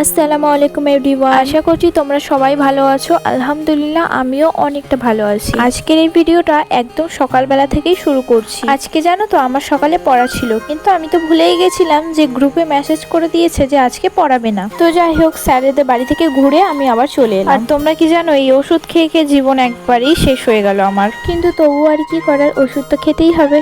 আসসালামু আলাইকুম এভরিওয়ান, আশা করছি তোমরা সবাই ভালো আছো। আলহামদুলিল্লাহ আমিও অনেকটা ভালো আছি। আজকের এই ভিডিওটা একদম সকালবেলা থেকেই শুরু করছি। আজকে জানো তো আমার সকালে পড়া ছিল, কিন্তু আমি তো ভুলেই গেছিলাম যে গ্রুপে মেসেজ করে দিয়েছে যে আজকে পড়াবে না। তো যাই হোক, স্যারেদের বাড়ি থেকে ঘুরে আমি আবার চলে এলাম। আর তোমরা কি জানো, এই ওষুধ খেয়ে খেয়ে জীবন একবারেই শেষ হয়ে গেল আমার। কিন্তু তবু আর কি করার, ওষুধ তো খেতেই হবে।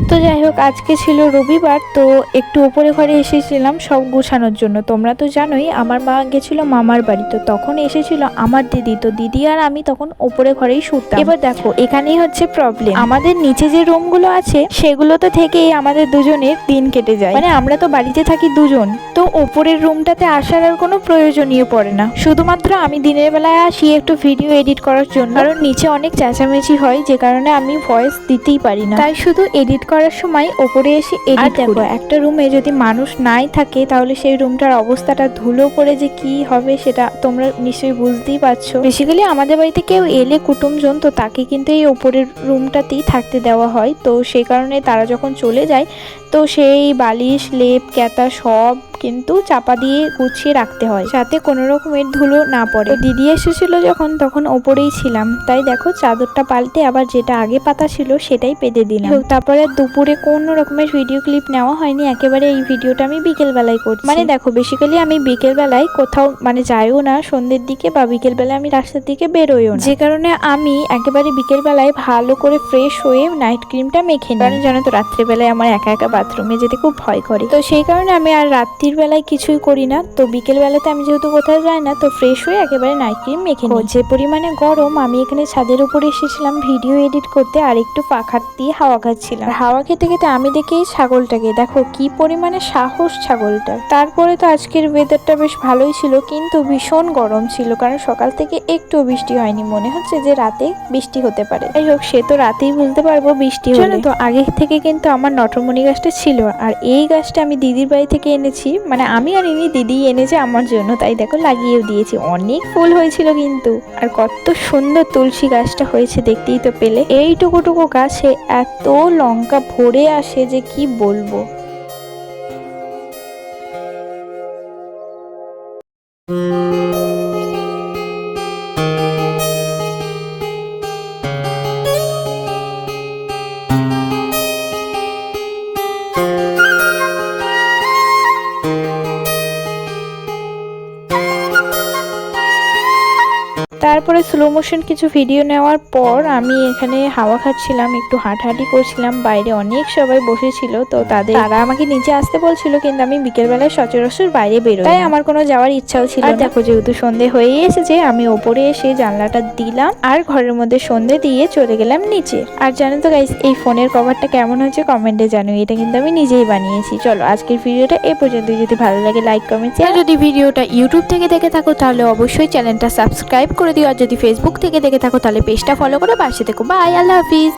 তো যাই হোক, আজকে ছিল রবিবার, তো একটু উপরে ঘরে এসেছিলাম সব গুছানোর জন্য। তোমরা তো জানোই আমার মা গেছিল মামার বাড়ি, তো তখন এসেছিল আমার দিদি। তো দিদি আর আমি তখন উপরে ঘরেই শুতাম। এবার দেখো, এখানেই হচ্ছে প্রবলেম। আমাদের নিচে যে রুমগুলো আছে সেগুলোতে থেকেই আমাদের দুজনের দিন কেটে যায়। মানে আমরা তো বাড়িতে থাকি দুজন, তো উপরের রুমটাতে আসার আর কোনো প্রয়োজনীয় পড়ে না। শুধুমাত্র আমি দিনের বেলায় আসি একটু ভিডিও এডিট করার জন্য, কারণ নিচে অনেক চেঁচামেচি হয়, যে কারণে আমি ভয়েস দিতেই পারি না। তাই শুধু এডিট করার সময় ওপরে এসে এডিট করি। একটা রুমে যদি মানুষ নাই থাকে তাহলে সেই রুমটার অবস্থাটা ধুলো পড়ে যে কি হবে সেটা তোমরা নিশ্চয়ই বুঝতেই পারছো। বেসিক্যালি আমাদের বাড়িতে কেউ এলে কুটুমজন, তো তাকে কিন্তু এই ওপরের রুমটাতেই থাকতে দেওয়া হয়। তো সেই কারণে তারা যখন চলে যায় তো সেই বালিশ লেপ ক্যাতা সব কিন্তু চাপা দিয়ে গুছিয়ে রাখতে হয়, যাতে কোনো রকমের ধুলো না পড়ে। দিদি এসেছিল যখন, তখন ওপরেই ছিলাম, তাই দেখো চাদরটা পাল্টে আবার যেটা আগে পাতা ছিল সেটাই পেতে দিলাম। তারপরে দুপুরে কোনো রকমের ভিডিও ক্লিপ নেওয়া হয়নি, একেবারে এই ভিডিওটা আমি বিকেল বেলায় করছি। মানে দেখো, বেসিক্যালি আমি বিকেল বেলায় কোথাও মানে যাইও না সন্ধ্যের দিকে, বা বিকেল বেলায় আমি রাস্তার দিকে বেরোইও না, যে কারণে আমি একেবারে বিকেল বেলায় ভালো করে ফ্রেশ হয়ে নাইট ক্রিমটা মেখে নিই। কারণ জানো তো রাত্রিবেলায় আমার একা একা বাথরুমে যেতে খুব ভয় করে, তো সেই কারণে আমি আর রাত্রির বেলায় কিছুই করি না। তো বিকেল বেলাতে আমি যেহেতু কোথাও যাই না, তো ফ্রেশ হয়ে একেবারে নাইট ক্রিম মেখে নিই। যে পরিমাণে গরম, আমি এখানে ছাদের উপরে এসেছিলাম ভিডিও এডিট করতে, আর একটু পাখা দিয়ে হাওয়া খাচ্ছিলাম। হাওয়া খেতে খেতে আমি দেখি এই ছাগলটাকে, দেখো কি পরিমাণে সাহস ছাগলটা। তারপরে তো আজকের ওয়েদারটা বেশ ভালোই ছিল, কিন্তু ভীষণ গরম ছিল, কারণ সকাল থেকে একটুও বৃষ্টি হয়নি। মনে হচ্ছে যে রাতে বৃষ্টি হতে পারে। যাই হোক, সে তো রাতেই বুঝতে পারবো বৃষ্টি হলে। তো আগে থেকে কিন্তু আমার নটরমণি গাছটা ছিল, আর এই গাছটা আমি দিদির বাড়ি থেকে এনেছি। মানে আমি আর ইনি দিদি এনেছে আমার জন্য, তাই দেখো লাগিয়েও দিয়েছি। অনেক ফুল হয়েছিল কিন্তু, আর কত সুন্দর তুলসী গাছটা হয়েছে দেখতেই তো পেলে। এইটুকুটুকু গাছে এত লঙ্কা ভরে আসে যে কি বলবো। তারপরে স্লো মোশন কিছু ভিডিও নেওয়ার পর আমি এখানে হাওয়া খাচ্ছিলাম, একটু হাঁটাহাঁটি করছিলাম। বাইরে অনেক সবাই বসেছিল, তো তারা আমাকে নিচে আসতে বলছিল, কিন্তু আমি বিকেলবেলায় সচরাচর বাইরে বেরোই, তাই আমার কোনো যাওয়ার ইচ্ছাও ছিল না। দেখো, যেহেতু সন্ধে হয়ে এসেছে, আমি ওপরে এসে জানলাটা দিলাম আর ঘরের মধ্যে সন্ধে দিয়ে চলে গেলাম নিচে। আর জানো তো গাইস, এই ফোনের কভারটা কেমন হয়েছে কমেন্টে জানো, এটা কিন্তু আমি নিজেই বানিয়েছি। চলো আজকের ভিডিওটা এ পর্যন্ত। যদি ভালো লাগে লাইক কমেন্ট শেয়ার। যদি ভিডিওটা ইউটিউব থেকে দেখে থাকো তাহলে অবশ্যই চ্যানেলটা সাবস্ক্রাইব করে দিও, আর যদি ফেসবুক থেকে দেখে থাকো তাহলে পেজটা ফলো করে পাশে থেকো। বাই, আল্লাহ হাফিজ।